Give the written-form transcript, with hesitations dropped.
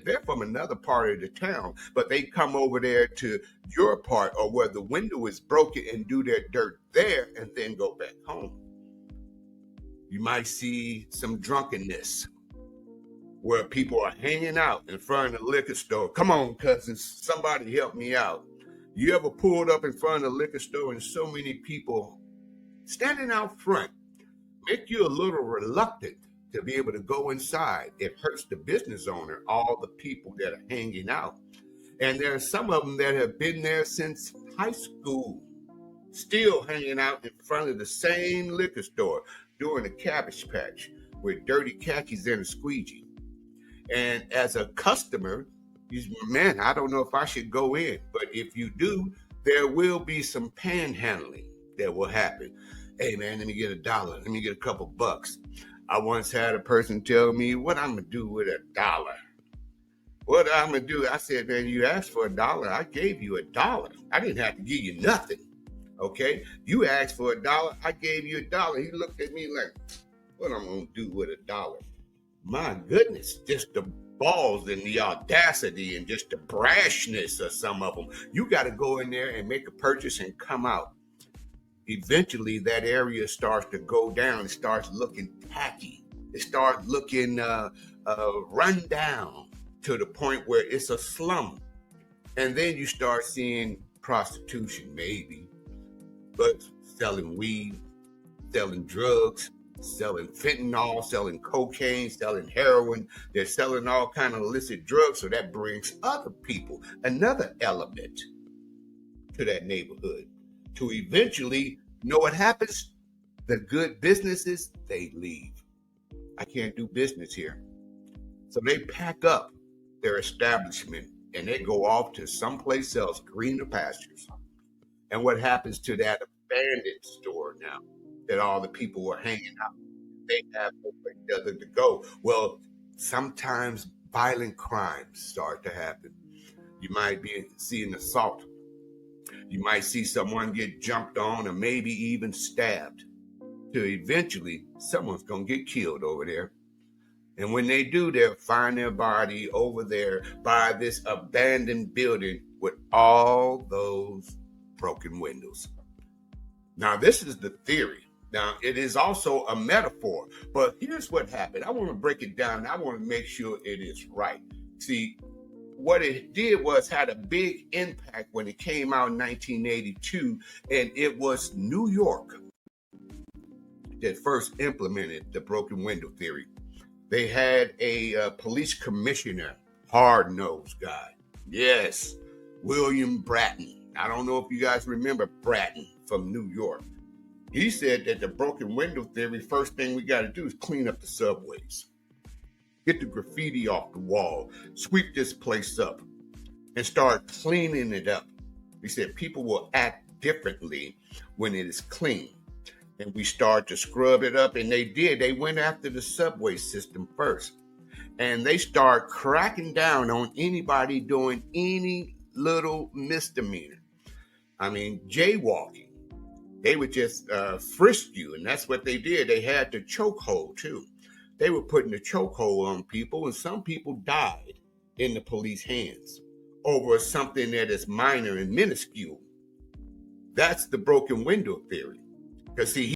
They're from another part of the town, but they come over there to your part or where the window is broken and do their dirt there and then go back home. You might see some drunkenness where people are hanging out in front of the liquor store. Come on, cousins, somebody help me out. You ever pulled up in front of the liquor store and so many people standing out front make you a little reluctant to be able to go inside? It hurts the business owner, all the people that are hanging out. And there are some of them that have been there since high school, still hanging out in front of the same liquor store during a Cabbage Patch with dirty khakis and a squeegee. And as a customer, man, I don't know if I should go in, but if you do, there will be some panhandling that will happen. Hey man, let me get $1. Let me get a couple bucks. I once had a person tell me what I'm gonna do with $1. What I'm gonna do? I said, man, you asked for $1. I gave you $1. I didn't have to give you nothing. Okay, you asked for $1. I gave you $1. He looked at me like, what I'm gonna do with $1? My goodness, just the balls and the audacity and just the brashness of some of them. You got to go in there and make a purchase and come out. Eventually, that area starts to go down. It starts looking tacky. It starts looking run down to the point where it's a slum. And then you start seeing prostitution, maybe, but selling weed, selling drugs, selling fentanyl, selling cocaine, selling heroin. They're selling all kind of illicit drugs. So that brings other people, another element to that neighborhood. To eventually, know what happens? The good businesses, they leave. I can't do business here. So they pack up their establishment and they go off to someplace else, greener pastures. And what happens to that abandoned store now that all the people were hanging out? They have nowhere other to go. Well, sometimes violent crimes start to happen. You might be seeing assault. You might see someone get jumped on or maybe even stabbed. To eventually, someone's going to get killed over there. And when they do, they'll find their body over there by this abandoned building with all those broken windows. Now, this is the theory. Now, it is also a metaphor, but here's what happened. I want to break it down, and I want to make sure it is right. See, what it did was had a big impact when it came out in 1982, and it was New York that first implemented the broken window theory. They had a police commissioner, hard-nosed guy. Yes, William Bratton. I don't know if you guys remember Bratton from New York. He said that the broken window theory, first thing we got to do is clean up the subways. Get the graffiti off the wall, sweep this place up, and start cleaning it up. He said people will act differently when it is clean. And we start to scrub it up, and they did. They went after the subway system first. And they start cracking down on anybody doing any little misdemeanor. I mean, jaywalking. They would just frisk you, and that's what they did. They had the chokehold, too. They were putting the chokehold on people, and some people died in the police hands over something that is minor and minuscule. That's the broken window theory. Because, see,